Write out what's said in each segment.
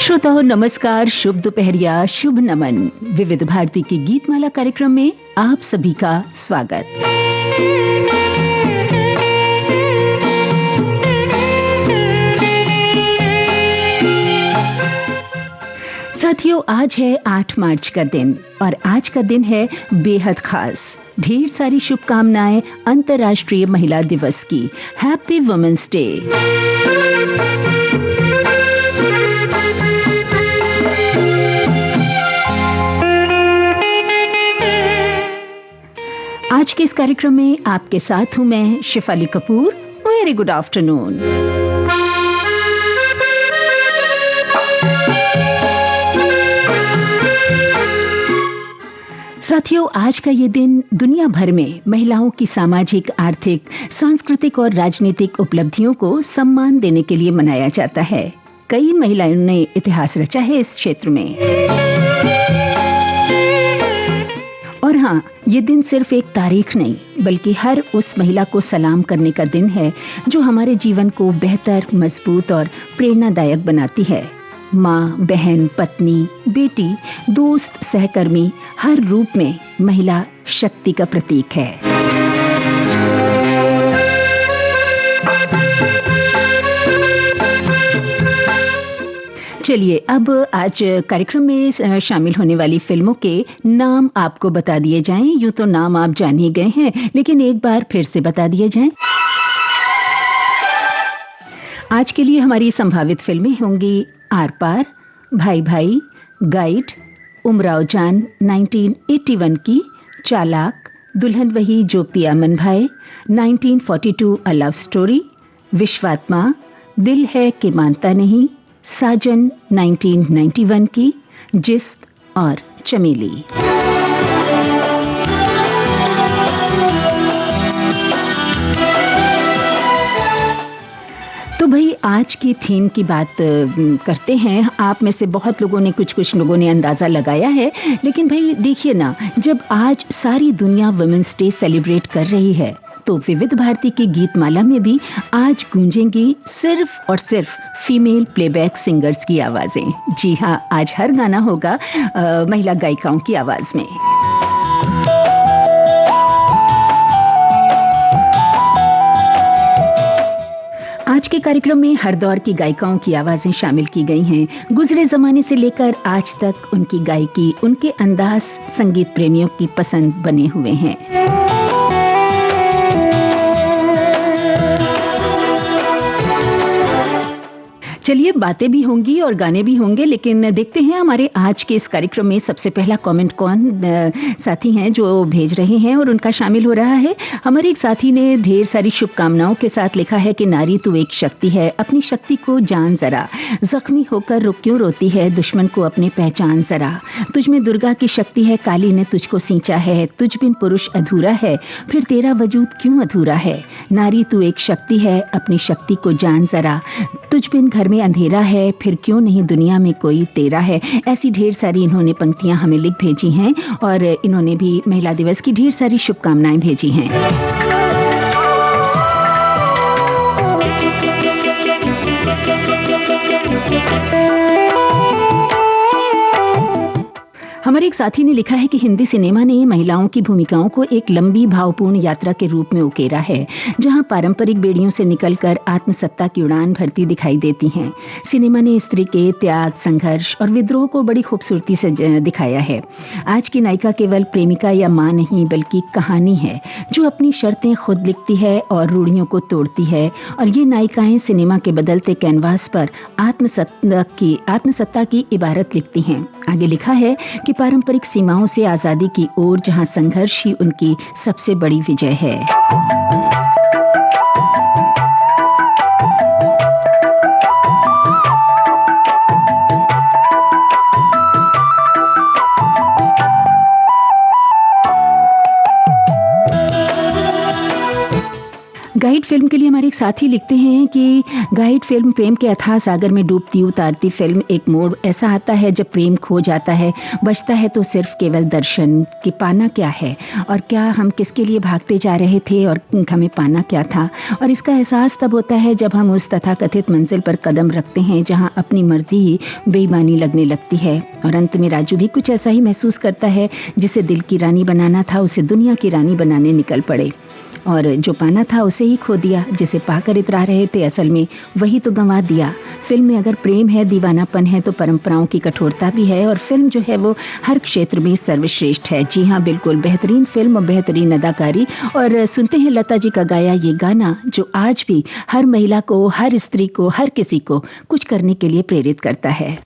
श्रोताओं नमस्कार, शुभ दोपहरिया, शुभ नमन। विविध भारती की गीतमाला कार्यक्रम में आप सभी का स्वागत। साथियों, आज है 8 मार्च का दिन और आज का दिन है बेहद खास। ढेर सारी शुभकामनाएं अंतर्राष्ट्रीय महिला दिवस की। Happy women's day. आज के इस कार्यक्रम में आपके साथ हूं मैं Shifali Kapoor. Very good afternoon. साथियों, आज का ये दिन दुनिया भर में महिलाओं की सामाजिक, आर्थिक, सांस्कृतिक और राजनीतिक उपलब्धियों को सम्मान देने के लिए मनाया जाता है। कई महिलाओं ने इतिहास रचा है इस क्षेत्र में। और हाँ, ये दिन सिर्फ एक तारीख नहीं बल्कि हर उस महिला को सलाम करने का दिन है जो हमारे जीवन को बेहतर, मजबूत और प्रेरणादायक बनाती है। माँ, बहन, पत्नी, बेटी, दोस्त, सहकर्मी, हर रूप में महिला शक्ति का प्रतीक है। चलिए, अब आज कार्यक्रम में शामिल होने वाली फिल्मों के नाम आपको बता दिए जाएं। यूं तो नाम आप जान ही गए हैं, लेकिन एक बार फिर से बता दिए जाएं। आज के लिए हमारी संभावित फिल्में होंगी आर पार, भाई भाई, गाइड, उमराव जान 1981 की, चालाक, दुल्हन वही जो पिया मन भाई 1942 अ लव स्टोरी, विश्वात्मा, दिल है कि मानता नहीं, साजन 1991 की, जिस्म और चमेली। तो भाई, आज की थीम की बात करते हैं। आप में से बहुत लोगों ने कुछ लोगों ने अंदाजा लगाया है, लेकिन भाई देखिए ना, जब आज सारी दुनिया वुमेन्स डे सेलिब्रेट कर रही है तो विविध भारती की गीतमाला में भी आज गूंजेंगी सिर्फ और सिर्फ फीमेल प्लेबैक सिंगर्स की आवाजें। जी हाँ, आज हर गाना होगा महिला गायिकाओं की आवाज में। आज के कार्यक्रम में हर दौर की गायिकाओं की आवाजें शामिल की गई हैं। गुजरे जमाने से लेकर आज तक उनकी गायकी, उनके अंदाज संगीत प्रेमियों की पसंद बने हुए हैं। चलिए, बातें भी होंगी और गाने भी होंगे, लेकिन देखते हैं हमारे आज के इस कार्यक्रम में सबसे पहला कमेंट कौन साथी हैं जो भेज रहे हैं और उनका शामिल हो रहा है। हमारे एक साथी ने ढेर सारी शुभकामनाओं के साथ लिखा है कि नारी तू एक शक्ति है, अपनी शक्ति को जान जरा, जख्मी होकर रुक क्यों रोती है, दुश्मन को अपने पहचान जरा, तुझ में दुर्गा की शक्ति है, काली ने तुझको सींचा है, तुझ बिन पुरुष अधूरा है, फिर तेरा वजूद क्यों अधूरा है, नारी तू एक शक्ति है, अपनी शक्ति को जान जरा, तुझ बिन घर में अंधेरा है, फिर क्यों नहीं दुनिया में कोई तेरा है। ऐसी ढेर सारी इन्होंने पंक्तियां हमें लिख भेजी हैं और इन्होंने भी महिला दिवस की ढेर सारी शुभकामनाएं भेजी हैं। हमारे एक साथी ने लिखा है कि हिंदी सिनेमा ने महिलाओं की भूमिकाओं को एक लंबी भावपूर्ण यात्रा के रूप में उकेरा है, जहां पारंपरिक बेड़ियों से निकलकर आत्मसत्ता की उड़ान भरती दिखाई देती हैं। सिनेमा ने स्त्री के त्याग, संघर्ष और विद्रोह को बड़ी खूबसूरती से दिखाया है। आज की नायिका केवल प्रेमिका या मां नहीं बल्कि कहानी है जो अपनी शर्तें खुद लिखती है और रूढ़ियों को तोड़ती है, और ये नायिकाएं सिनेमा के बदलते कैनवास पर आत्मसत्ता की इबारत लिखती हैं। आगे लिखा है कि पारंपरिक सीमाओं से आजादी की ओर, जहां संघर्ष ही उनकी सबसे बड़ी विजय है। गाइड फिल्म के लिए हमारे एक साथी लिखते हैं कि गाइड फिल्म प्रेम के अथाह सागर में डूबती उतारती फिल्म। एक मोड़ ऐसा आता है जब प्रेम खो जाता है, बचता है तो सिर्फ केवल दर्शन कि पाना क्या है और क्या हम किसके लिए भागते जा रहे थे और हमें पाना क्या था। और इसका एहसास तब होता है जब हम उस तथाकथित मंजिल पर कदम रखते हैं जहां अपनी मर्जी ही बेईमानी लगने लगती है। और अंत में राजू भी कुछ ऐसा ही महसूस करता है, जिसे दिल की रानी बनाना था उसे दुनिया की रानी बनाने निकल पड़े, और जो पाना था उसे ही खो दिया। जिसे पाकर इतरा रहे थे असल में वही तो गंवा दिया। फिल्म में अगर प्रेम है, दीवानापन है, तो परंपराओं की कठोरता भी है। और फिल्म जो है वो हर क्षेत्र में सर्वश्रेष्ठ है। जी हाँ, बिल्कुल बेहतरीन फिल्म और बेहतरीन अदाकारी। और सुनते हैं लता जी का गाया ये गाना, जो आज भी हर महिला को, हर स्त्री को, हर किसी को कुछ करने के लिए प्रेरित करता है।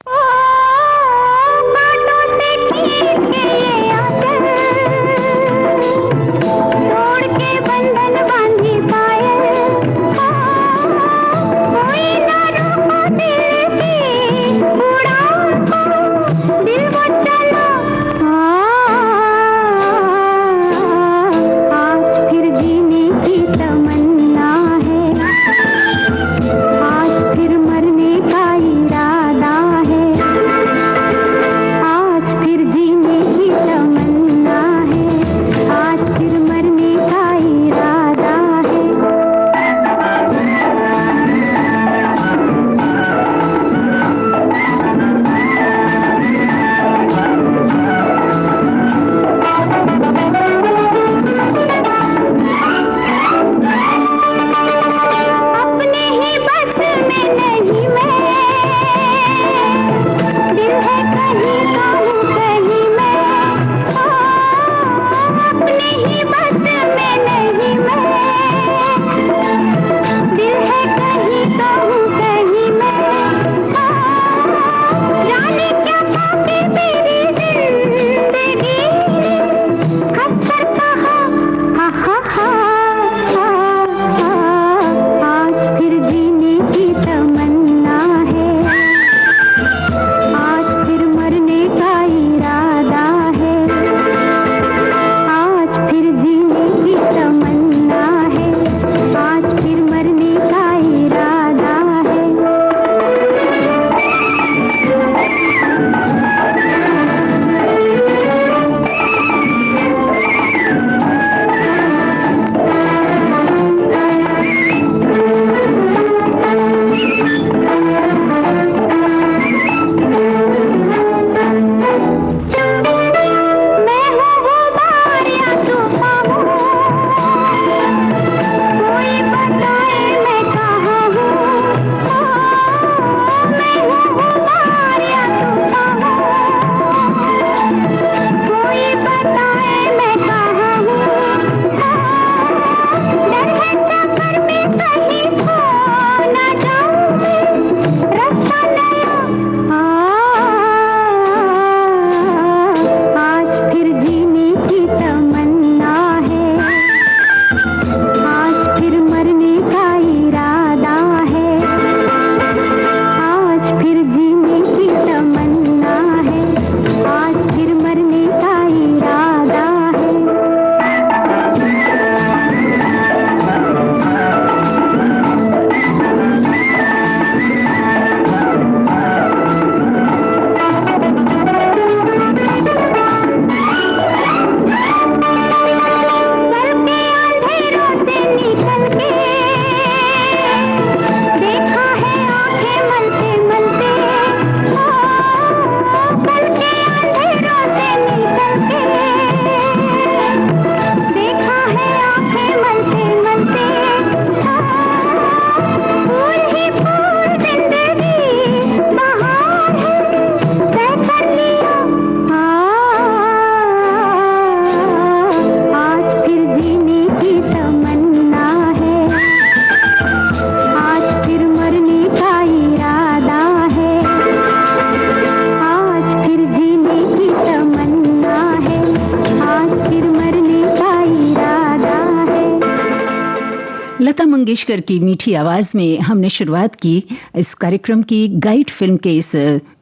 लता मंगेशकर की मीठी आवाज में हमने शुरुआत की इस कार्यक्रम की गाइड फिल्म के इस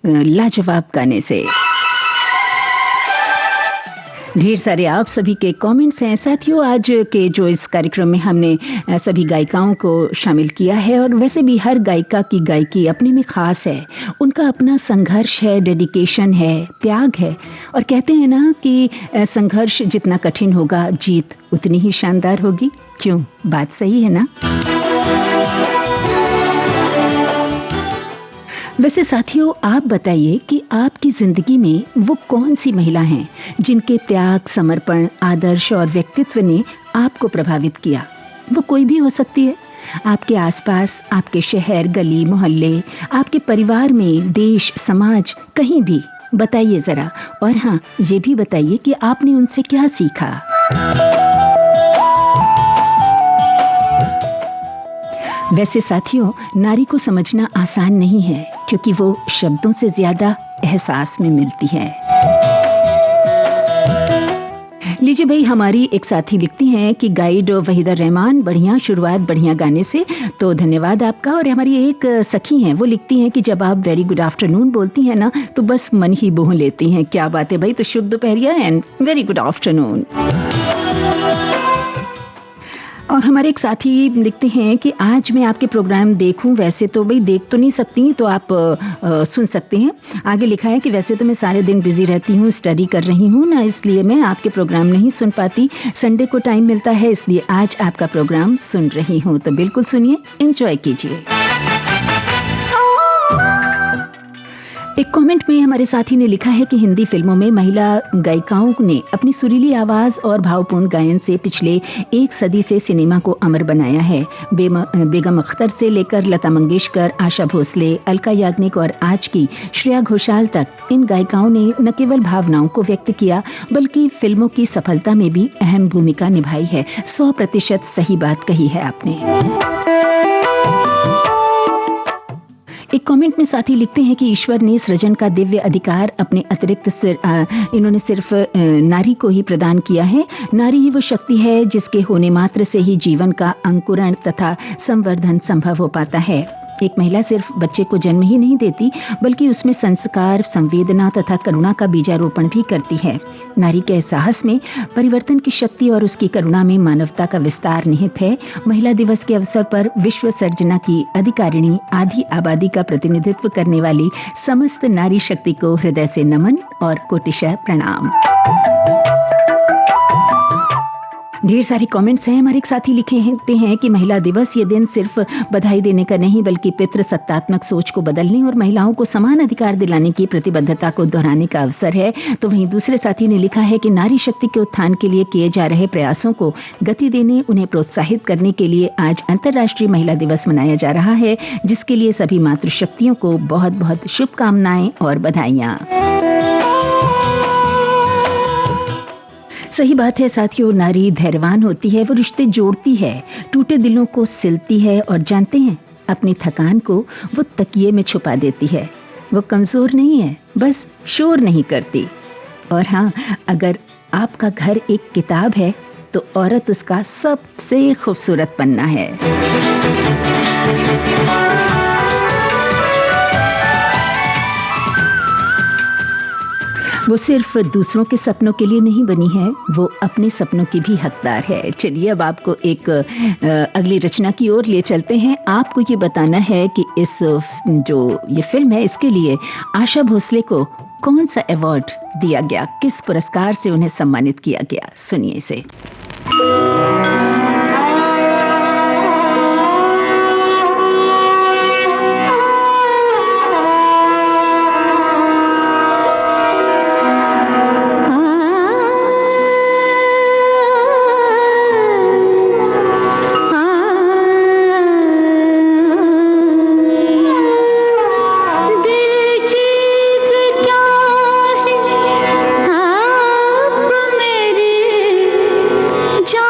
लाजवाब गाने से। ढेर सारे आप सभी के कमेंट्स हैं साथियों। आज के जो इस कार्यक्रम में हमने सभी गायिकाओं को शामिल किया है और वैसे भी हर गायिका की गायकी अपने में खास है। उनका अपना संघर्ष है, डेडिकेशन है, त्याग है और कहते हैं ना कि संघर्ष जितना कठिन होगा जीत उतनी ही शानदार होगी। क्यों? बात सही है ना? वैसे साथियों, आप बताइए कि आपकी जिंदगी में वो कौन सी महिला हैं जिनके त्याग, समर्पण, आदर्श और व्यक्तित्व ने आपको प्रभावित किया। वो कोई भी हो सकती है, आपके आसपास, आपके शहर, गली, मोहल्ले, आपके परिवार में, देश, समाज, कहीं भी। बताइए जरा। और हाँ, ये भी बताइए कि आपने उनसे क्या सीखा। वैसे साथियों, नारी को समझना आसान नहीं है क्योंकि वो शब्दों से ज्यादा एहसास में मिलती है। लीजिए भाई, हमारी एक साथी लिखती हैं कि गाइड वहीदा रहमान, बढ़िया शुरुआत, बढ़िया गाने से, तो धन्यवाद आपका। और हमारी एक सखी हैं, वो लिखती हैं कि जब आप वेरी गुड आफ्टरनून बोलती हैं ना तो बस मन ही मोह लेती हैं। क्या बात है भाई, तो शुभ दोपहरिया एंड वेरी गुड आफ्टरनून। और हमारे एक साथी लिखते हैं कि आज मैं आपके प्रोग्राम देखूं, वैसे तो भाई देख तो नहीं सकती, तो आप सुन सकते हैं। आगे लिखा है कि वैसे तो मैं सारे दिन बिजी रहती हूँ, स्टडी कर रही हूँ ना, इसलिए मैं आपके प्रोग्राम नहीं सुन पाती। संडे को टाइम मिलता है, इसलिए आज आपका प्रोग्राम सुन रही हूँ। तो बिल्कुल सुनिए, एंजॉय कीजिए। एक कमेंट में हमारे साथी ने लिखा है कि हिंदी फिल्मों में महिला गायिकाओं ने अपनी सुरीली आवाज और भावपूर्ण गायन से पिछले एक सदी से सिनेमा को अमर बनाया है। बेगम अख्तर से लेकर लता मंगेशकर, आशा भोसले, अलका याग्निक और आज की श्रेया घोषाल तक इन गायिकाओं ने न केवल भावनाओं को व्यक्त किया बल्कि फिल्मों की सफलता में भी अहम भूमिका निभाई है। 100% सही बात कही है आपने। एक कमेंट में साथी लिखते हैं कि ईश्वर ने सृजन का दिव्य अधिकार अपने अतिरिक्त इन्होंने सिर्फ नारी को ही प्रदान किया है। नारी ही वो शक्ति है जिसके होने मात्र से ही जीवन का अंकुरण तथा संवर्धन संभव हो पाता है। एक महिला सिर्फ बच्चे को जन्म ही नहीं देती बल्कि उसमें संस्कार, संवेदना तथा करुणा का बीजारोपण भी करती है। नारी के साहस में परिवर्तन की शक्ति और उसकी करुणा में मानवता का विस्तार निहित है। महिला दिवस के अवसर पर विश्व सर्जना की अधिकारिणी, आधी आबादी का प्रतिनिधित्व करने वाली समस्त नारी शक्ति को हृदय से नमन और कोटिशः प्रणाम। ढेर सारे कमेंट्स हैं। हमारे एक साथी लिखते हैं कि महिला दिवस ये दिन सिर्फ बधाई देने का नहीं बल्कि पितृसत्तात्मक सोच को बदलने और महिलाओं को समान अधिकार दिलाने की प्रतिबद्धता को दोहराने का अवसर है। तो वहीं दूसरे साथी ने लिखा है कि नारी शक्ति के उत्थान के लिए किए जा रहे प्रयासों को गति देने, उन्हें प्रोत्साहित करने के लिए आज अंतर्राष्ट्रीय महिला दिवस मनाया जा रहा है, जिसके लिए सभी मातृशक्तियों को बहुत बहुत शुभकामनाएं और बधाइयां। सही बात है साथियों, नारी धैर्यवान होती है, वो रिश्ते जोड़ती है, टूटे दिलों को सिलती है और जानते हैं अपनी थकान को वो तकिए में छुपा देती है। वो कमजोर नहीं है, बस शोर नहीं करती। और हाँ, अगर आपका घर एक किताब है तो औरत उसका सबसे खूबसूरत पन्ना है। वो सिर्फ दूसरों के सपनों के लिए नहीं बनी है, वो अपने सपनों की भी हकदार है। चलिए अब आपको एक अगली रचना की ओर ले चलते हैं। आपको ये बताना है कि इस जो ये फिल्म है इसके लिए आशा भोसले को कौन सा अवार्ड दिया गया, किस पुरस्कार से उन्हें सम्मानित किया गया। सुनिए इसे। जा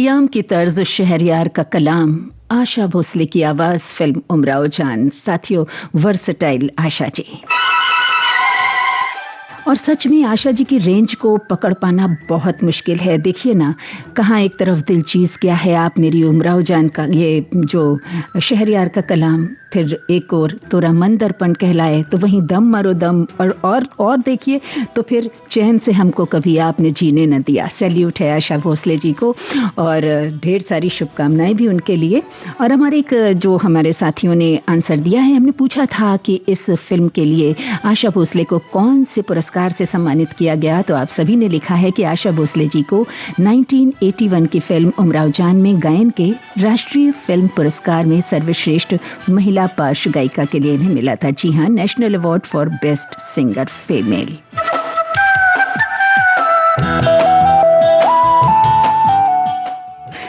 खयाम की तर्ज, शहरयार का कलाम, आशा भोसले की आवाज, फिल्म उमराव जान। साथियों, वर्सटाइल आशा जी। और सच में आशा जी की रेंज को पकड़ पाना बहुत मुश्किल है। देखिए ना, कहाँ एक तरफ दिल चीज क्या है आप मेरी उमराव जान का ये जो शहरयार का कलाम, फिर एक और तोरा मन दर्पण कहलाए, तो वहीं दम मारो दम, और देखिए तो फिर चैन से हमको कभी आपने जीने न दिया। सैल्यूट है आशा भोसले जी को और ढेर सारी शुभकामनाएं भी उनके लिए। और हमारे साथियों ने आंसर दिया है, हमने पूछा था कि इस फिल्म के लिए आशा भोसले को कौन से पुरस्कार से सम्मानित किया गया, तो आप सभी ने लिखा है कि आशा भोसले जी को 1981 की फिल्म उमराव जान में गायन के राष्ट्रीय फिल्म पुरस्कार में सर्वश्रेष्ठ महिला पार्श्व गायिका के लिए इन्हें मिला था। जी हां, national award for best singer female.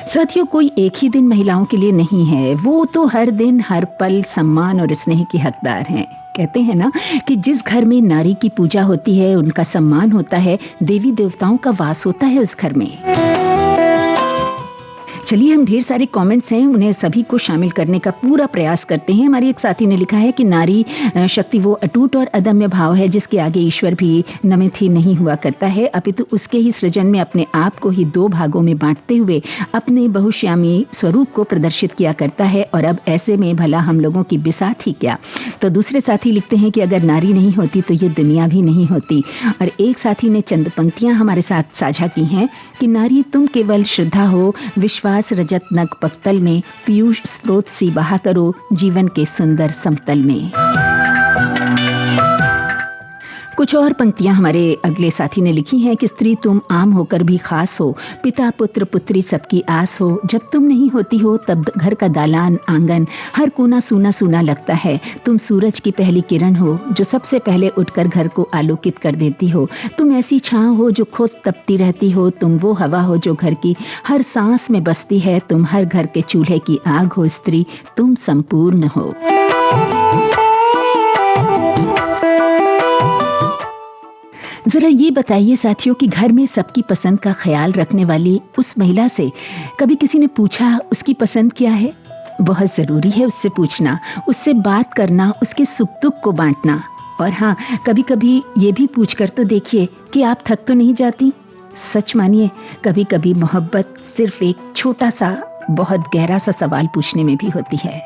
साथियों, कोई एक ही दिन महिलाओं के लिए नहीं है, वो तो हर दिन हर पल सम्मान और स्नेह की हकदार हैं। कहते हैं ना कि जिस घर में नारी की पूजा होती है, उनका सम्मान होता है, देवी देवताओं का वास होता है उस घर में। चलिए, हम ढेर सारे कमेंट्स हैं, उन्हें सभी को शामिल करने का पूरा प्रयास करते हैं। हमारी एक साथी ने लिखा है कि नारी शक्ति वो अटूट और अदम्य भाव है जिसके आगे ईश्वर भी नमित ही नहीं हुआ करता है, अपितु उसके ही सृजन में अपने आप को ही दो भागों में बांटते हुए अपने बहुश्यामी स्वरूप को प्रदर्शित किया करता है। और अब ऐसे में भला हम लोगों की बिसात ही क्या। तो दूसरे साथी लिखते हैं कि अगर नारी नहीं होती तो ये दुनिया भी नहीं होती। और एक साथी ने चंद पंक्तियां हमारे साथ साझा की हैं कि नारी तुम केवल श्रद्धा हो, विश्वास रजत नग पक्तल में, पीयूष स्रोत सी बहा करो जीवन के सुंदर समतल में। कुछ और पंक्तियां हमारे अगले साथी ने लिखी हैं कि स्त्री तुम आम होकर भी खास हो, पिता पुत्र पुत्री सबकी आस हो, जब तुम नहीं होती हो तब घर का दालान आंगन हर कोना सूना सूना लगता है। तुम सूरज की पहली किरण हो जो सबसे पहले उठकर घर को आलोकित कर देती हो। तुम ऐसी छांव हो जो खुद तपती रहती हो। तुम वो हवा हो जो घर की हर सांस में बसती है। तुम हर घर के चूल्हे की आग हो स्त्री, तुम संपूर्ण हो। जरा ये बताइए साथियों कि घर में सबकी पसंद का ख्याल रखने वाली उस महिला से कभी किसी ने पूछा उसकी पसंद क्या है? बहुत जरूरी है उससे पूछना, उससे बात करना, उसके सुख दुख को बांटना। और हाँ, कभी कभी ये भी पूछ कर तो देखिए कि आप थक तो नहीं जाती। सच मानिए, कभी कभी मोहब्बत सिर्फ एक छोटा सा बहुत गहरा सा सवाल पूछने में भी होती है।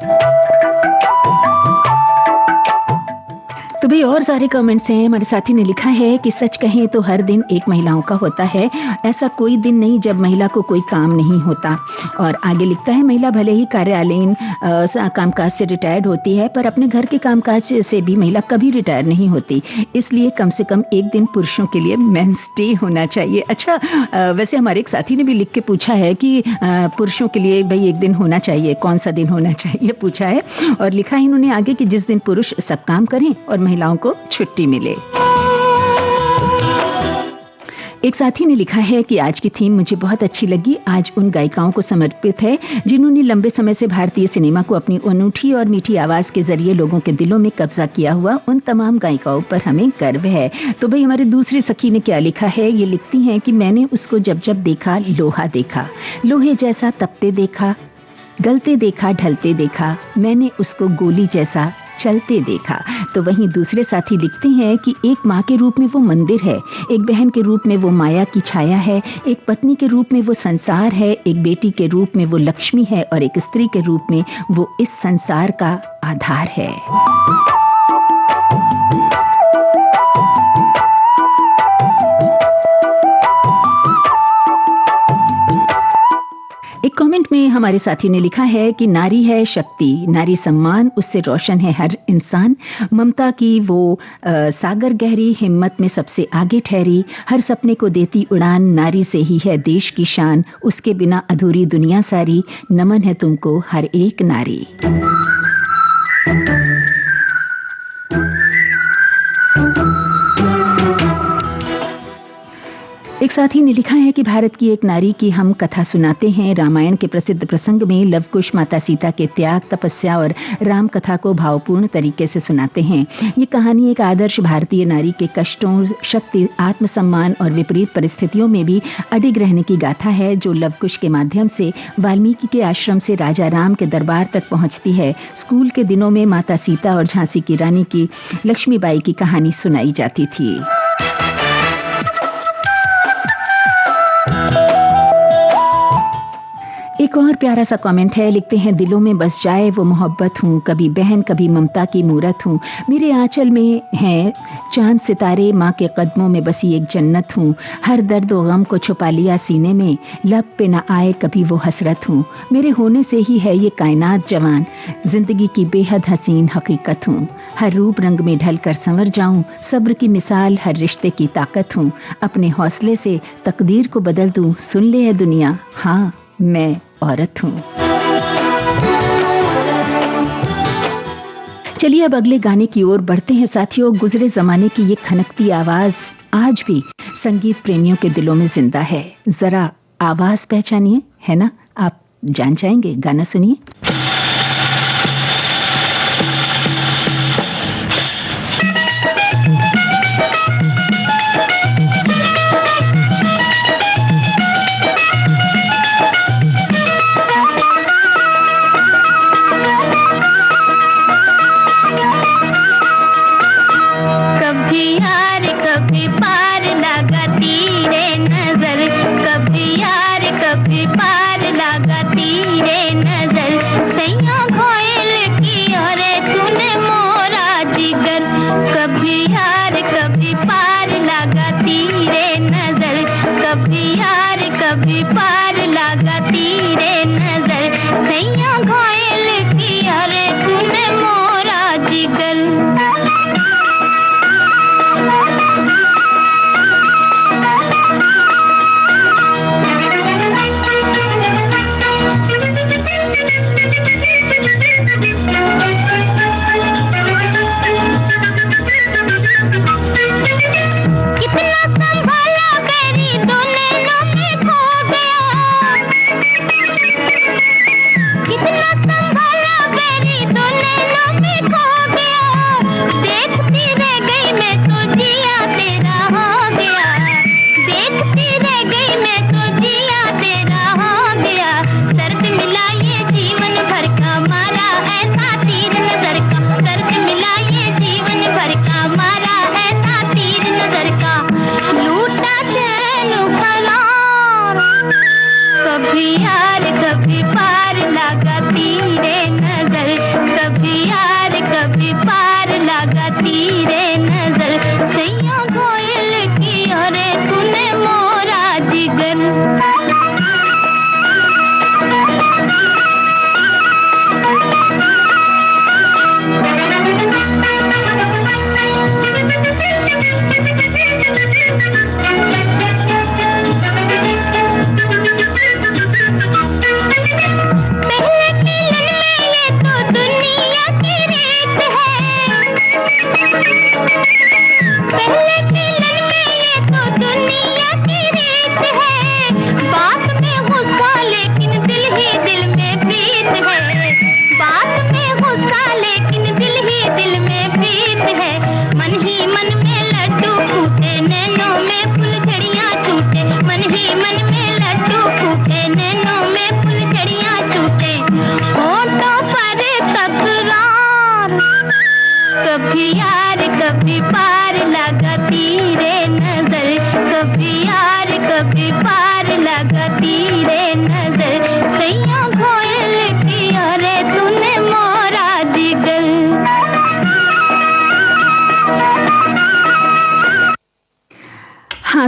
तो भाई और सारे कमेंट्स हैं। हमारे साथी ने लिखा है कि सच कहें तो हर दिन एक महिलाओं का होता है, ऐसा कोई दिन नहीं जब महिला को कोई काम नहीं होता। और आगे लिखता है, महिला भले ही कार्यालयीन कामकाज से रिटायर्ड होती है, पर अपने घर के कामकाज से भी महिला कभी रिटायर नहीं होती। इसलिए कम से कम एक दिन पुरुषों के लिए मेंस डे होना चाहिए। अच्छा, वैसे हमारे एक साथी ने भी लिख के पूछा है कि पुरुषों के लिए भाई एक दिन होना चाहिए, कौन सा दिन होना चाहिए पूछा है। और लिखा है इन्होंने आगे कि जिस दिन पुरुष सब काम करें और महिलाओं को छुट्टी मिले। एक साथी ने लिखा है कि आज की थीम मुझे बहुत अच्छी लगी। आज उन गायिकाओं को समर्पित है जिन्होंने लंबे समय से भारतीय सिनेमा को अपनी अनूठी और मीठी आवाज के जरिए लोगों के दिलों में कब्जा किया हुआ उन तमाम गायिकाओं पर हमें गर्व है। तो भाई हमारे दूसरी सखी ने क्या लिखा है, ये लिखती हैं कि मैंने उसको जब जब देखा लोहा देखा, लोहे जैसा तपते देखा, गलते देखा, ढलते देखा, मैंने उसको गोली जैसा चलते देखा। तो वहीं दूसरे साथी लिखते हैं कि एक माँ के रूप में वो मंदिर है, एक बहन के रूप में वो माया की छाया है, एक पत्नी के रूप में वो संसार है, एक बेटी के रूप में वो लक्ष्मी है और एक स्त्री के रूप में वो इस संसार का आधार है। एक कमेंट में हमारे साथी ने लिखा है कि नारी है शक्ति, नारी सम्मान, उससे रोशन है हर इंसान। ममता की वो सागर गहरी, हिम्मत में सबसे आगे ठहरी, हर सपने को देती उड़ान, नारी से ही है देश की शान, उसके बिना अधूरी दुनिया सारी, नमन है तुमको हर एक नारी। एक साथी ने लिखा है कि भारत की एक नारी की हम कथा सुनाते हैं। रामायण के प्रसिद्ध प्रसंग में लव कुश माता सीता के त्याग, तपस्या और राम कथा को भावपूर्ण तरीके से सुनाते हैं। ये कहानी एक आदर्श भारतीय नारी के कष्टों, शक्ति, आत्मसम्मान और विपरीत परिस्थितियों में भी अडिग रहने की गाथा है, जो लव कुश के माध्यम से वाल्मीकि के आश्रम से राजा राम के दरबार तक पहुंचती है। स्कूल के दिनों में माता सीता और झांसी की रानी की लक्ष्मीबाई की कहानी सुनाई जाती थी। एक और प्यारा सा कमेंट है, लिखते हैं दिलों में बस जाए वो मोहब्बत हूँ, कभी बहन कभी ममता की मूरत हूँ, मेरे आंचल में है चांद सितारे, माँ के कदमों में बसी एक जन्नत हूँ, हर दर्द व गम को छुपा लिया सीने में, लब पे न आए कभी वो हसरत हूँ, मेरे होने से ही है ये कायनात जवान, जिंदगी की बेहद हसीन हकीकत हूँ, हर रूप रंग में ढल कर संवर जाऊं, सब्र की मिसाल हर रिश्ते की ताकत हूँ, अपने हौसले से तकदीर को बदल दूं, सुन ले है दुनिया, हाँ मैं औरत हूँ। चलिए अब अगले गाने की ओर बढ़ते हैं साथियों। गुजरे जमाने की ये खनकती आवाज आज भी संगीत प्रेमियों के दिलों में जिंदा है। जरा आवाज पहचानिए, है ना? आप जान जाएंगे। गाना सुनिए।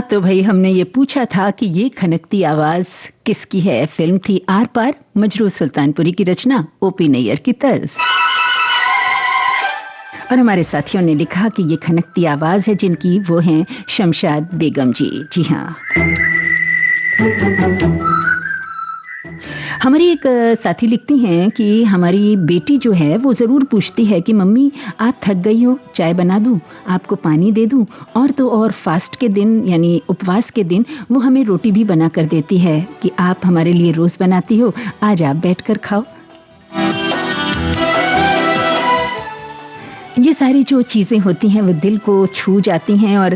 तो भाई हमने ये पूछा था कि ये खनकती आवाज किसकी है। फिल्म थी आर पार, मजरूह सुल्तानपुरी की रचना, ओपी नैयर की तर्ज। और हमारे साथियों ने लिखा कि ये खनकती आवाज है जिनकी, वो हैं शमशाद बेगम जी। जी हाँ, हमारी एक साथी लिखती हैं कि हमारी बेटी जो है वो ज़रूर पूछती है कि मम्मी आप थक गई हो, चाय बना दूं, आपको पानी दे दूं, और तो और फास्ट के दिन यानी उपवास के दिन वो हमें रोटी भी बना कर देती है कि आप हमारे लिए रोज़ बनाती हो, आज आप बैठकर खाओ। ये सारी जो चीज़ें होती हैं वो दिल को छू जाती हैं और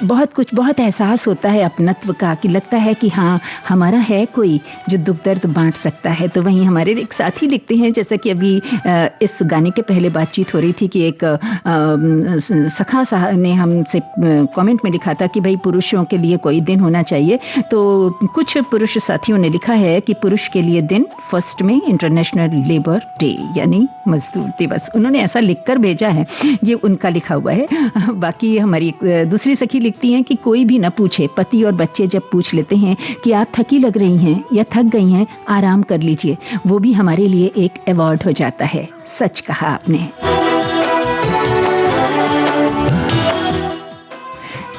बहुत कुछ बहुत एहसास होता है अपनत्व का कि लगता है कि हाँ हमारा है कोई जो दुख दर्द बांट सकता है। तो वहीं हमारे एक साथी लिखते हैं, जैसा कि अभी इस गाने के पहले बातचीत हो रही थी कि एक सखा साहब ने हमसे कमेंट में लिखा था कि भाई पुरुषों के लिए कोई दिन होना चाहिए। तो कुछ पुरुष साथियों ने लिखा है कि पुरुष के लिए दिन 1 में इंटरनेशनल लेबर डे यानी मजदूर दिवस, उन्होंने ऐसा लिखकर भेजा है, ये उनका लिखा हुआ है। बाकी हमारी दूसरी सखी लिखती हैं कि कोई भी न पूछे, पति और बच्चे जब पूछ लेते हैं कि आप थकी लग रही हैं या थक गई हैं, आराम कर लीजिए, वो भी हमारे लिए एक अवार्ड हो जाता है। सच कहा आपने।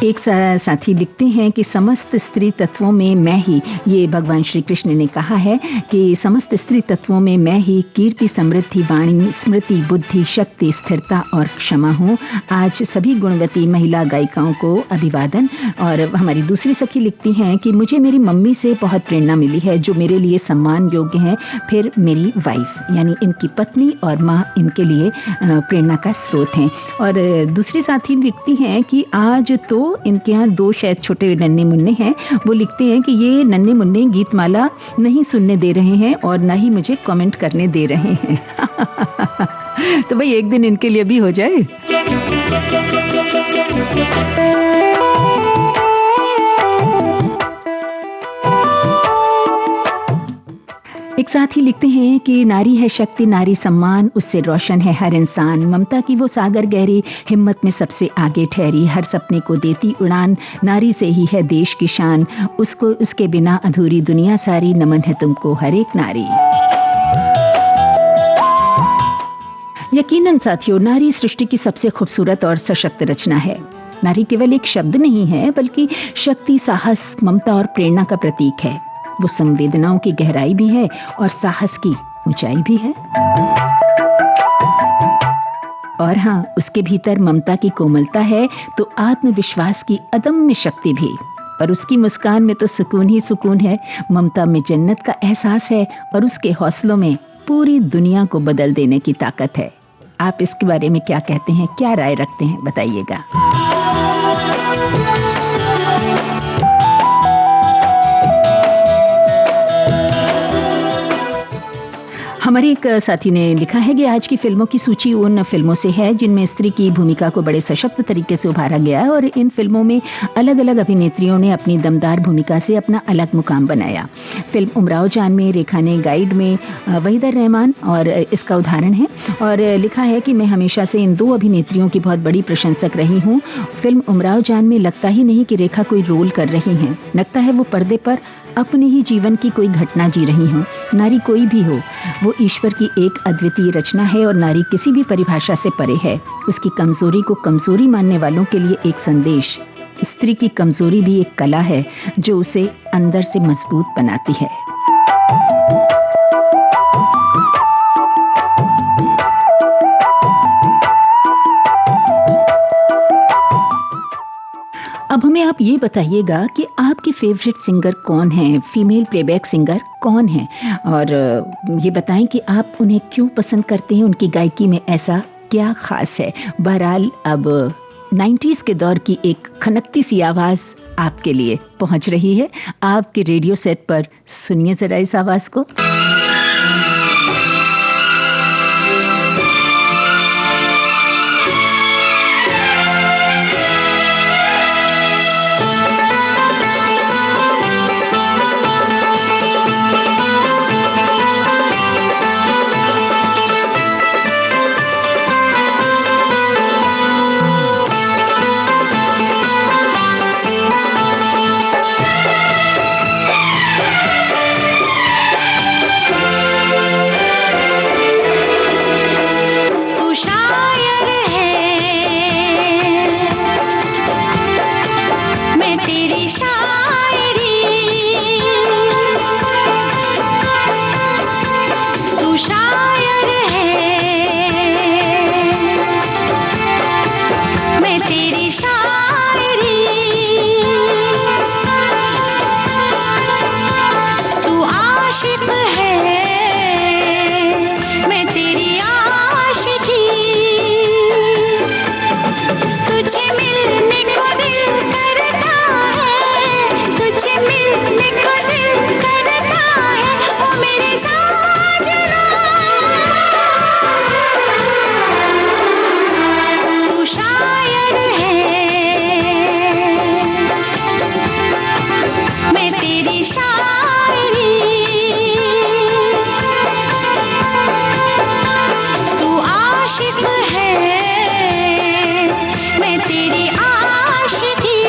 एक साथी लिखते हैं कि समस्त स्त्री तत्वों में मैं ही, ये भगवान श्री कृष्ण ने कहा है कि समस्त स्त्री तत्वों में मैं ही कीर्ति, समृद्धि, वाणी, स्मृति, बुद्धि, शक्ति, स्थिरता और क्षमा हूँ। आज सभी गुणवती महिला गायिकाओं को अभिवादन। और हमारी दूसरी सखी लिखती हैं कि मुझे मेरी मम्मी से बहुत प्रेरणा मिली है, जो मेरे लिए सम्मान योग्य है। फिर मेरी वाइफ यानी इनकी पत्नी और माँ इनके लिए प्रेरणा का स्रोत हैं। और दूसरी साथी लिखती हैं कि आज तो इनके यहाँ 2 शायद छोटे नन्हे मुन्ने हैं, वो लिखते हैं कि ये नन्हे मुन्ने गीतमाला नहीं सुनने दे रहे हैं और ना ही मुझे कमेंट करने दे रहे हैं। तो भाई एक दिन इनके लिए भी हो जाए। एक साथी लिखते हैं कि नारी है शक्ति, नारी सम्मान, उससे रोशन है हर इंसान। ममता की वो सागर गहरी, हिम्मत में सबसे आगे ठहरी, हर सपने को देती उड़ान, नारी से ही है देश की शान, उसको उसके बिना अधूरी दुनिया सारी, नमन है तुमको हर एक नारी। यकीनन साथियों, नारी सृष्टि की सबसे खूबसूरत और सशक्त रचना है। नारी केवल एक शब्द नहीं है, बल्कि शक्ति, साहस, ममता और प्रेरणा का प्रतीक है। वो संवेदनाओं की गहराई भी है और साहस की ऊंचाई भी है। और हाँ, उसके भीतर ममता की कोमलता है तो आत्मविश्वास की अदम्य शक्ति भी। और उसकी मुस्कान में तो सुकून ही सुकून है। ममता में जन्नत का एहसास है और उसके हौसलों में पूरी दुनिया को बदल देने की ताकत है। आप इसके बारे में क्या कहते हैं, क्या राय रखते हैं, बताइएगा। हमारे एक साथी ने लिखा है कि आज की फिल्मों की सूची उन फिल्मों से है जिनमें स्त्री की भूमिका को बड़े सशक्त तरीके से उभारा गया है और इन फिल्मों में अलग अलग अभिनेत्रियों ने अपनी दमदार भूमिका से अपना अलग मुकाम बनाया। फिल्म उमराव जान में रेखा ने गाइड में वहीदा रहमान और इसका उदाहरण है। और लिखा है कि मैं हमेशा से इन 2 अभिनेत्रियों की बहुत बड़ी प्रशंसक रही हूँ। फिल्म उमराव जान में लगता ही नहीं कि रेखा कोई रोल कर रही हैं, लगता है वो पर्दे पर अपने ही जीवन की कोई घटना जी रही हो। नारी कोई भी हो, वो ईश्वर की एक अद्वितीय रचना है और नारी किसी भी परिभाषा से परे है। उसकी कमजोरी को कमजोरी मानने वालों के लिए एक संदेश। स्त्री की कमजोरी भी एक कला है जो उसे अंदर से मजबूत बनाती है। अब हमें आप ये बताइएगा कि आपके फेवरेट सिंगर कौन हैं, फीमेल प्लेबैक सिंगर कौन हैं, और ये बताएं कि आप उन्हें क्यों पसंद करते हैं, उनकी गायकी में ऐसा क्या खास है। बहरहाल अब 90s के दौर की एक खनकती सी आवाज आपके लिए पहुंच रही है आपके रेडियो सेट पर। सुनिए जरा इस आवाज को। तेरी शायरी, तू आशिक है, मैं तेरी आशिकी।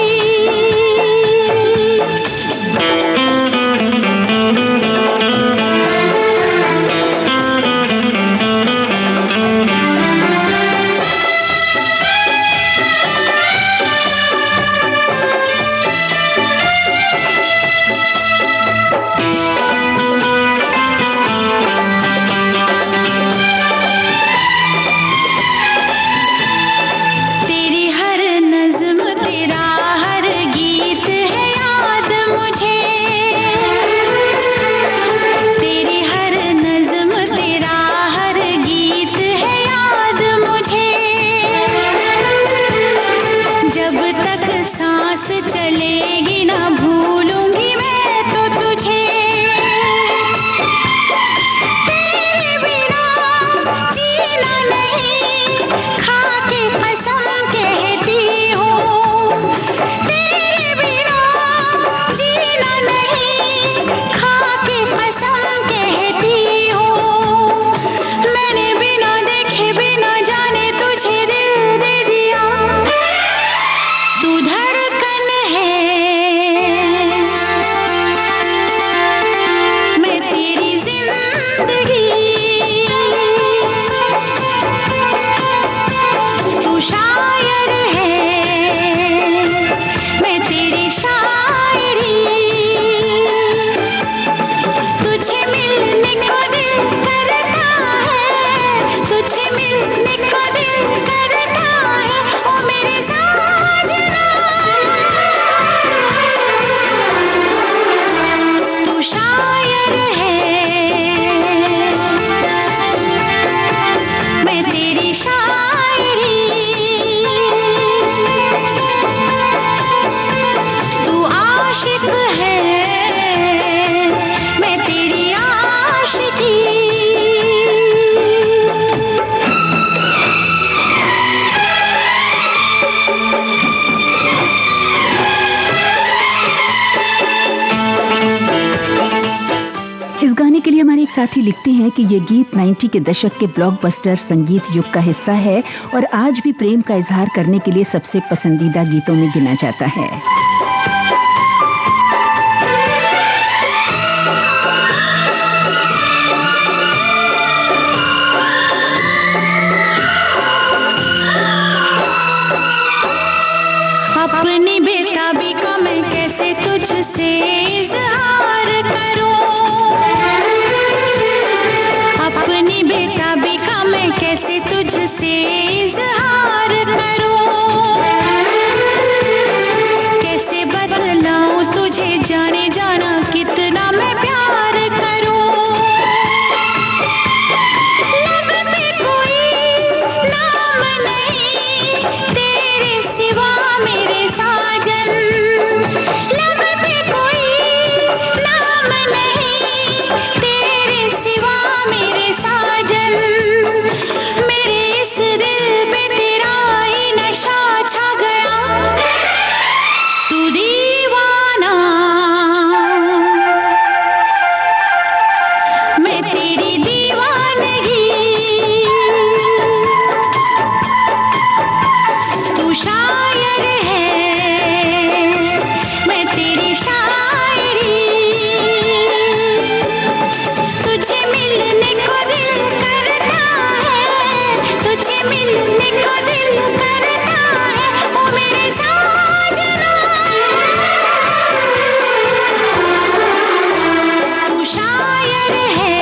साथी लिखते हैं कि ये गीत 90 के दशक के ब्लॉकबस्टर संगीत युग का हिस्सा है और आज भी प्रेम का इजहार करने के लिए सबसे पसंदीदा गीतों में गिना जाता है। अपनी बेताबी का मैं कैसे तुझसे इजहार करूं, अपनी बेताबी का मैं कैसे तुझसे इजहार करूं, कैसे बतलाऊं तुझे जाने जाना कितना मैं प्यार करूं। लब पे कोई नाम नहीं तेरे सिवा मेरे साजन, लब पे कोई नाम नहीं तेरे सिवा मेरे साजन, मेरे इस दिल पे तेरा ही नशा छा गया, तू दीवाना मैं तेरी दीवानगी, तू शायर है मैं तेरी शायरी, तुझे मिलने को दिल करता है, तुझे मिलने को दिल करता है, ओ मेरे साजना, तू शायर है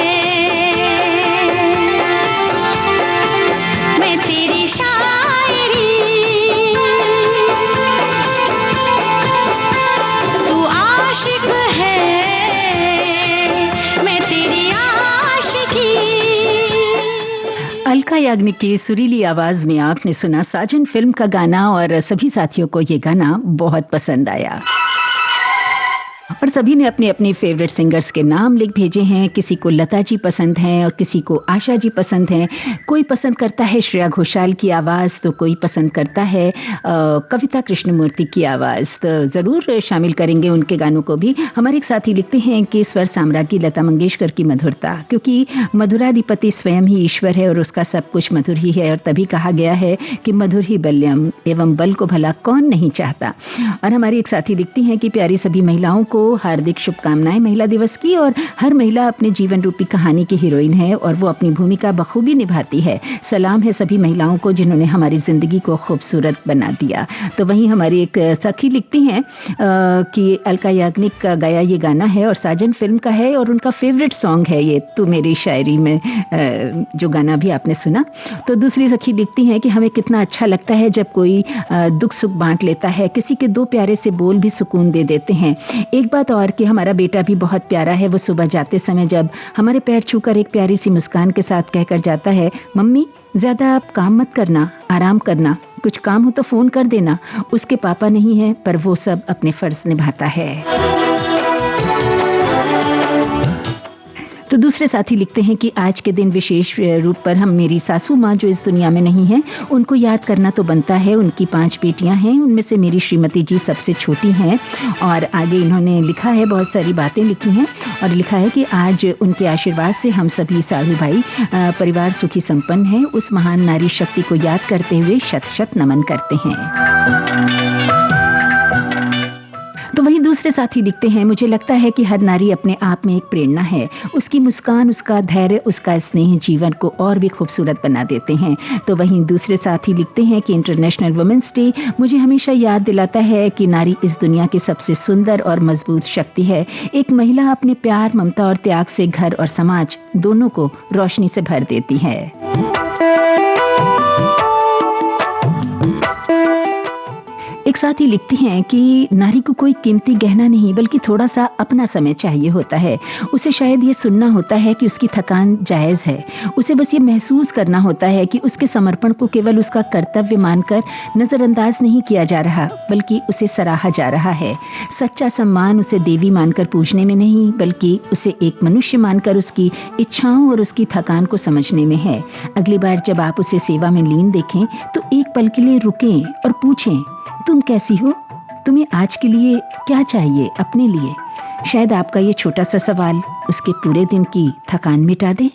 मैं तेरी शायरी, तू आशिक है मैं तेरी आशिकी। अलका याग्निक की सुरीली आवाज में आपने सुना साजन फिल्म का गाना और सभी साथियों को ये गाना बहुत पसंद आया। और सभी ने अपने अपने फेवरेट सिंगर्स के नाम लिख भेजे हैं। किसी को लता जी पसंद हैं और किसी को आशा जी पसंद हैं। कोई पसंद करता है श्रेया घोषाल की आवाज़, तो कोई पसंद करता है कविता कृष्णमूर्ति की आवाज़। तो ज़रूर शामिल करेंगे उनके गानों को भी। हमारे एक साथी लिखते हैं कि स्वर साम्राज्ञी लता मंगेशकर की मधुरता, क्योंकि मधुराधिपति स्वयं ही ईश्वर है और उसका सब कुछ मधुर ही है, और तभी कहा गया है कि मधुर ही बल्यम, एवं बल को भला कौन नहीं चाहता। और हमारी एक साथी लिखती हैं कि प्यारी सभी महिलाओं को हार्दिक शुभकामनाएं महिला दिवस की, और हर महिला अपने जीवन रूपी कहानी की हीरोइन है और वो अपनी भूमिका बखूबी निभाती है। सलाम है सभी महिलाओं को जिन्होंने हमारी जिंदगी को खूबसूरत बना दिया। तो वहीं हमारी एक सखी लिखती हैं कि अलका याग्निक का गाया ये गाना है और साजन फिल्म का है और उनका फेवरेट सॉन्ग है ये तू मेरी शायरी में, जो गाना भी आपने सुना। तो दूसरी सखी लिखती हैं कि हमें कितना अच्छा लगता है जब कोई दुख सुख बांट लेता है, किसी के दो प्यारे से बोल भी सुकून दे देते हैं। एक बात और कि हमारा बेटा भी बहुत प्यारा है। वो सुबह जाते समय जब हमारे पैर छूकर एक प्यारी सी मुस्कान के साथ कहकर जाता है, मम्मी ज्यादा आप काम मत करना, आराम करना, कुछ काम हो तो फोन कर देना। उसके पापा नहीं है पर वो सब अपने फर्ज निभाता है। तो दूसरे साथी लिखते हैं कि आज के दिन विशेष रूप पर हम मेरी सासू माँ जो इस दुनिया में नहीं है उनको याद करना तो बनता है। उनकी 5 बेटियां हैं, उनमें से मेरी श्रीमती जी सबसे छोटी हैं। और आगे इन्होंने लिखा है, बहुत सारी बातें लिखी हैं और लिखा है कि आज उनके आशीर्वाद से हम सभी साधु भाई परिवार सुखी संपन्न है। उस महान नारी शक्ति को याद करते हुए शत शत नमन करते हैं। तो वहीं दूसरे साथी लिखते हैं, मुझे लगता है कि हर नारी अपने आप में एक प्रेरणा है। उसकी मुस्कान, उसका धैर्य, उसका स्नेह जीवन को और भी खूबसूरत बना देते हैं। तो वहीं दूसरे साथी लिखते हैं कि इंटरनेशनल वुमेन्स डे मुझे हमेशा याद दिलाता है कि नारी इस दुनिया की सबसे सुंदर और मजबूत शक्ति है। एक महिला अपने प्यार, ममता और त्याग से घर और समाज दोनों को रोशनी से भर देती है। एक साथी लिखती हैं कि नारी को कोई कीमती गहना नहीं बल्कि थोड़ा सा अपना समय चाहिए होता है। उसे शायद ये सुनना होता है कि उसकी थकान जायज है। उसे बस ये महसूस करना होता है कि उसके समर्पण को केवल उसका कर्तव्य मानकर नजरअंदाज नहीं किया जा रहा बल्कि उसे सराहा जा रहा है। सच्चा सम्मान उसे देवी मानकर पूजने में नहीं बल्कि उसे एक मनुष्य मानकर उसकी इच्छाओं और उसकी थकान को समझने में है। अगली बार जब आप उसे सेवा में लीन देखें तो एक पल के लिए रुकें और पूछें, तुम कैसी हो? तुम्हें आज के लिए क्या चाहिए अपने लिए? शायद आपका ये छोटा सा सवाल उसके पूरे दिन की थकान मिटा दे।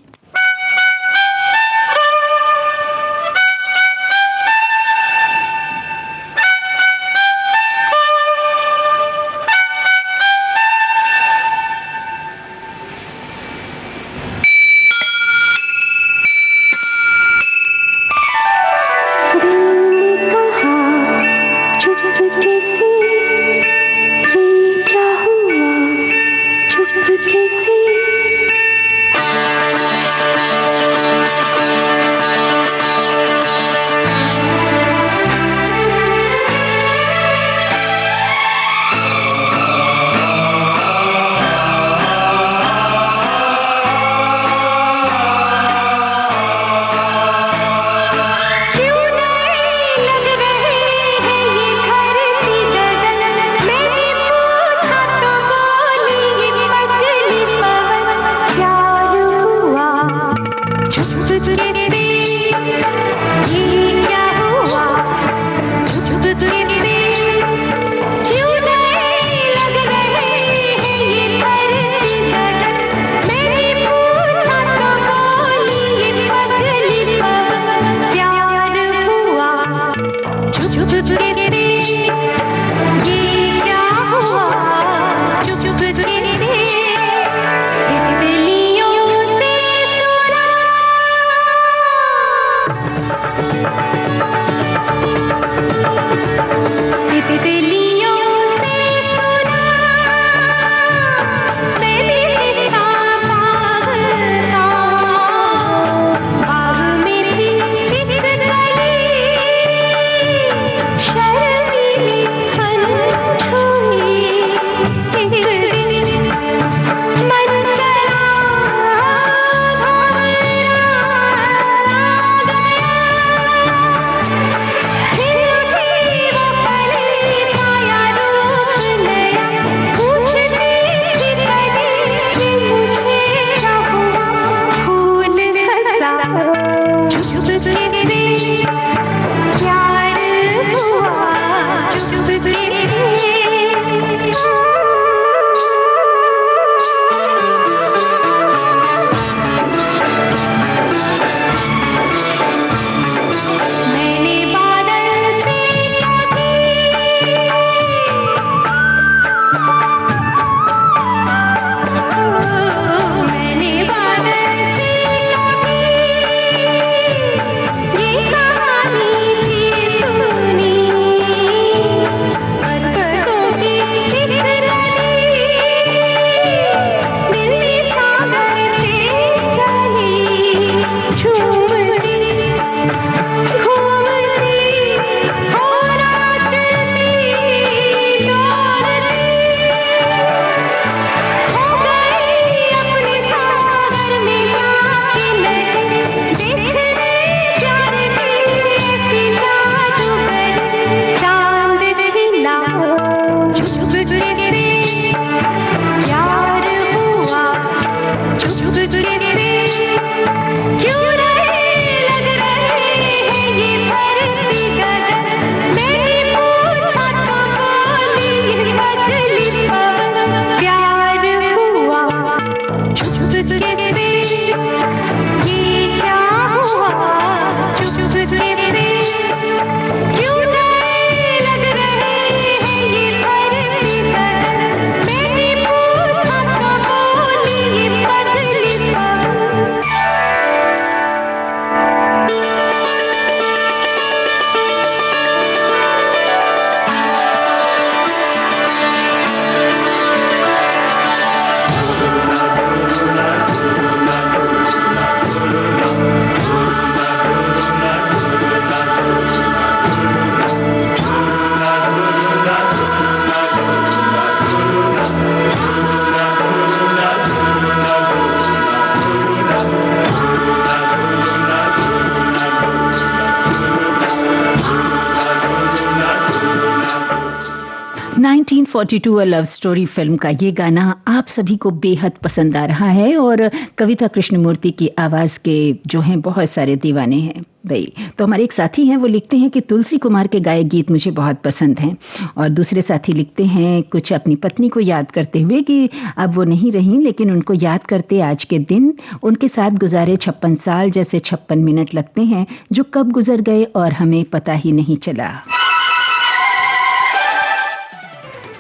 1942 अ लव स्टोरी फिल्म का ये गाना आप सभी को बेहद पसंद आ रहा है और कविता कृष्णमूर्ति की आवाज के जो हैं बहुत सारे दीवाने हैं भाई। तो हमारे एक साथी हैं, वो लिखते हैं कि तुलसी कुमार के गाए गीत मुझे बहुत पसंद हैं। और दूसरे साथी लिखते हैं कुछ अपनी पत्नी को याद करते हुए कि अब वो नहीं रही, लेकिन उनको याद करते आज के दिन उनके साथ गुजारे 56 साल जैसे 56 मिनट लगते हैं जो कब गुजर गए और हमें पता ही नहीं चला।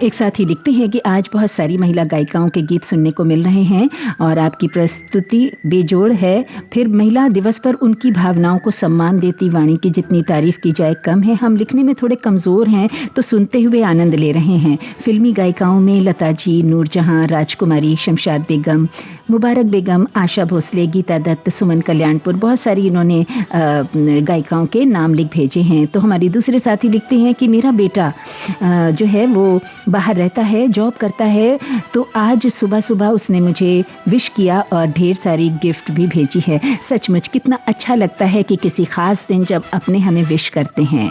एक साथी लिखते हैं कि आज बहुत सारी महिला गायिकाओं के गीत सुनने को मिल रहे हैं और आपकी प्रस्तुति बेजोड़ है। फिर महिला दिवस पर उनकी भावनाओं को सम्मान देती वाणी की जितनी तारीफ की जाए कम है। हम लिखने में थोड़े कमजोर हैं तो सुनते हुए आनंद ले रहे हैं। फिल्मी गायिकाओं में लता जी, नूरजहां, राजकुमारी, शमशाद बेगम, मुबारक बेगम, आशा भोसले, गीता दत्त, सुमन कल्याणपुर, बहुत सारी इन्होंने गायिकाओं के नाम लिख भेजे हैं। तो हमारी दूसरे साथी लिखते हैं कि मेरा बेटा जो है वो बाहर रहता है, जॉब करता है, तो आज सुबह सुबह उसने मुझे विश किया और ढेर सारी गिफ्ट भी भेजी है। सचमुच कितना अच्छा लगता है कि किसी खास दिन जब अपने हमें विश करते हैं।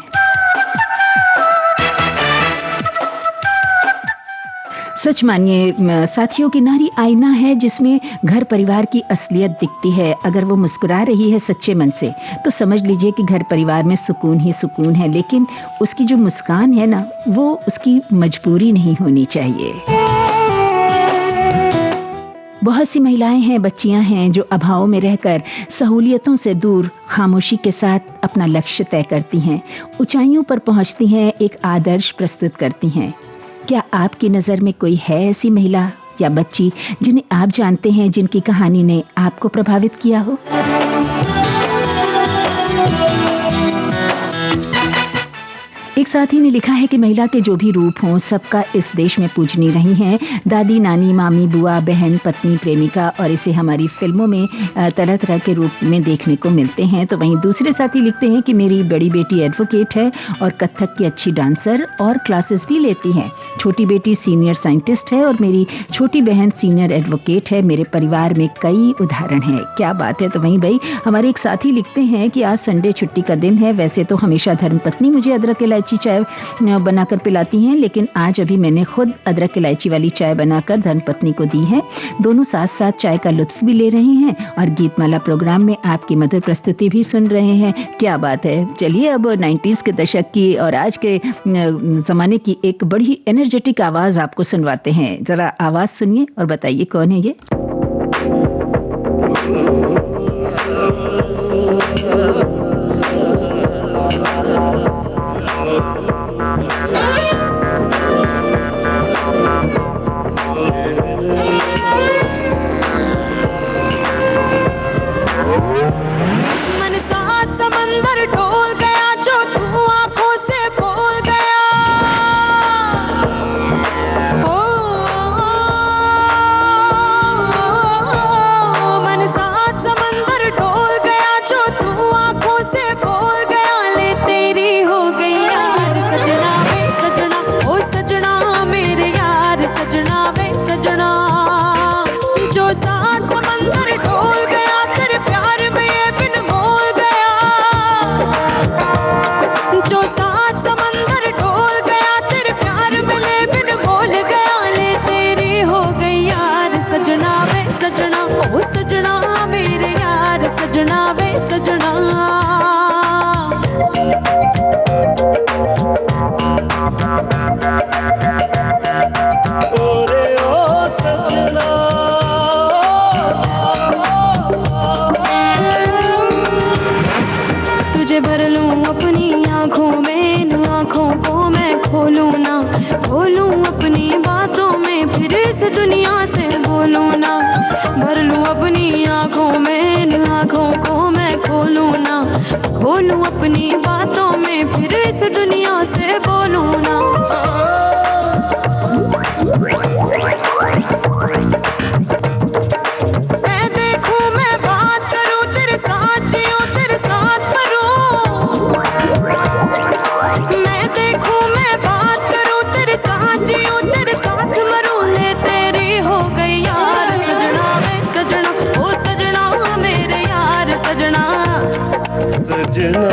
सच मानिए साथियों की नारी आईना है जिसमें घर परिवार की असलियत दिखती है। अगर वो मुस्कुरा रही है सच्चे मन से तो समझ लीजिए कि घर परिवार में सुकून ही सुकून है। लेकिन उसकी जो मुस्कान है ना, वो उसकी मजबूरी नहीं होनी चाहिए। बहुत सी महिलाएं हैं, बच्चियां हैं जो अभाव में रहकर सहूलियतों से दूर खामोशी के साथ अपना लक्ष्य तय करती हैं, ऊंचाइयों पर पहुंचती हैं, एक आदर्श प्रस्तुत करती हैं। क्या आपकी नजर में कोई है ऐसी महिला या बच्ची जिन्हें आप जानते हैं, जिनकी कहानी ने आपको प्रभावित किया हो? एक साथी ने लिखा है कि महिला के जो भी रूप हों सबका इस देश में पूजनीय रही हैं। दादी, नानी, मामी, बुआ, बहन, पत्नी, प्रेमिका, और इसे हमारी फिल्मों में तरह तरह के रूप में देखने को मिलते हैं। तो वहीं दूसरे साथी लिखते हैं कि मेरी बड़ी बेटी एडवोकेट है और कथक की अच्छी डांसर और क्लासेस भी लेती है। छोटी बेटी सीनियर साइंटिस्ट है और मेरी छोटी बहन सीनियर एडवोकेट है। मेरे परिवार में कई उदाहरण हैं। क्या बात है। तो वहीं भाई हमारे एक साथी लिखते हैं कि आज संडे छुट्टी का दिन है। वैसे तो हमेशा धर्मपत्नी मुझे अदरक इलायची चाय बनाकर पिलाती हैं, लेकिन आज अभी मैंने खुद अदरक इलायची वाली चाय बनाकर धर्मपत्नी को दी है। दोनों साथ साथ चाय का लुत्फ भी ले रहे हैं और गीतमाला प्रोग्राम में आपकी मधुर प्रस्तुति भी सुन रहे हैं। क्या बात है। चलिए अब 90s के दशक की और आज के जमाने की एक बड़ी एनर्जेटिक आवाज आपको सुनवाते हैं। जरा आवाज सुनिए और बताइए कौन है ये। सजना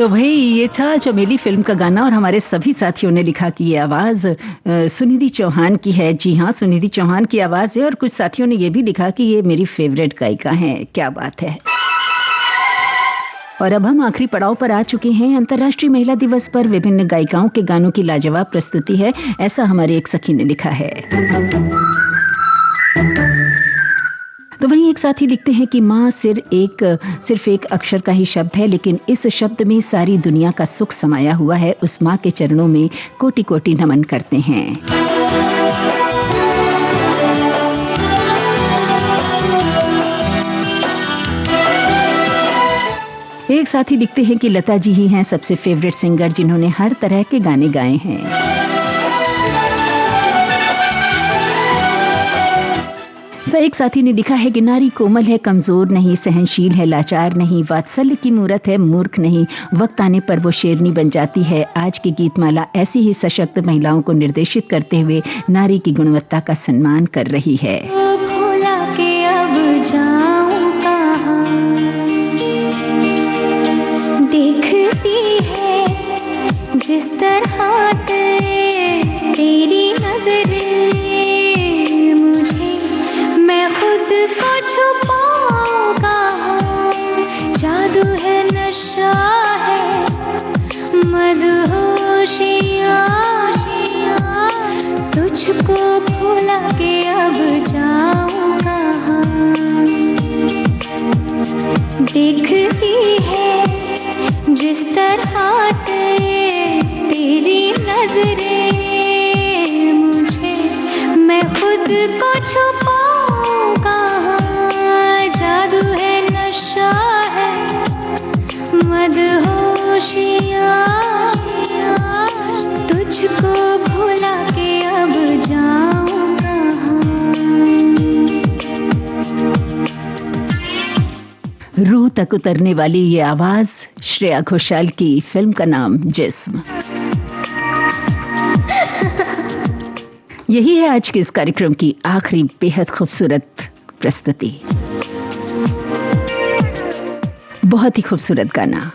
तो भाई ये था चमेली फिल्म का गाना और हमारे सभी साथियों ने लिखा कि ये आवाज सुनिधि चौहान की है। जी हाँ, सुनिधि चौहान की आवाज है और कुछ साथियों ने ये भी लिखा कि ये मेरी फेवरेट गायिका है। क्या बात है। और अब हम आखिरी पड़ाव पर आ चुके हैं। अंतर्राष्ट्रीय महिला दिवस पर विभिन्न गायिकाओं के गानों की लाजवाब प्रस्तुति है, ऐसा हमारे एक सखी ने लिखा है। तो वहीं एक साथी लिखते हैं कि माँ सिर्फ एक अक्षर का ही शब्द है, लेकिन इस शब्द में सारी दुनिया का सुख समाया हुआ है। उस माँ के चरणों में कोटि कोटि नमन करते हैं। एक साथी लिखते हैं कि लता जी ही हैं सबसे फेवरेट सिंगर, जिन्होंने हर तरह के गाने गाए हैं। एक साथी ने लिखा है कि नारी कोमल है, कमजोर नहीं, सहनशील है, लाचार नहीं, वात्सल्य की मूरत है, मूर्ख नहीं, वक्त आने पर वो शेरनी बन जाती है। आज की गीतमाला ऐसी ही सशक्त महिलाओं को निर्देशित करते हुए नारी की गुणवत्ता का सम्मान कर रही है। भूला के अब जाऊं कहां, देखती है जिस तरह तेरी नजरें मुझे, मैं खुद को छुपाऊं कहां, जादू है, नशा है, मदहोशियां, तुझको भुला के अब जाऊं कहां, देखती है जिस तरह तेरी नजरें मुझे, मैं खुद को छुपाऊं कहां, जादू है, नशा है, मदहोशियां, तुझको भुला के अब जाऊं कहां। रूह तक उतरने वाली ये आवाज श्रेया घोषाल की, फिल्म का नाम जिस्म। यही है आज के इस कार्यक्रम की आखिरी बेहद खूबसूरत प्रस्तुति। बहुत ही खूबसूरत गाना।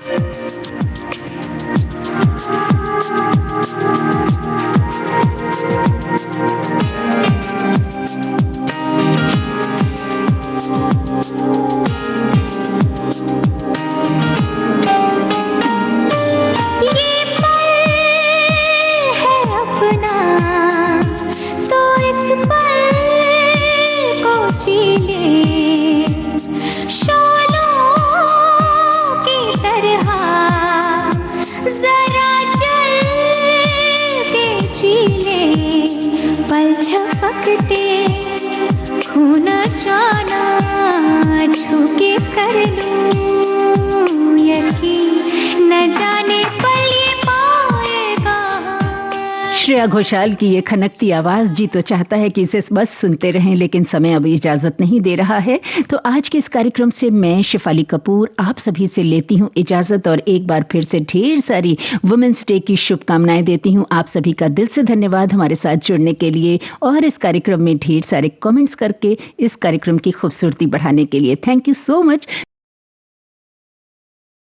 श्रेया घोषाल की ये खनकती आवाज जी तो चाहता है कि इसे बस सुनते रहें, लेकिन समय अभी इजाजत नहीं दे रहा है। तो आज के इस कार्यक्रम से मैं शिफाली कपूर आप सभी से लेती हूँ इजाजत और एक बार फिर से ढेर सारी वुमेन्स डे की शुभकामनाएं देती हूँ। आप सभी का दिल से धन्यवाद हमारे साथ जुड़ने के लिए और इस कार्यक्रम में ढेर सारे कमेंट्स करके इस कार्यक्रम की खूबसूरती बढ़ाने के लिए। Thank you so much.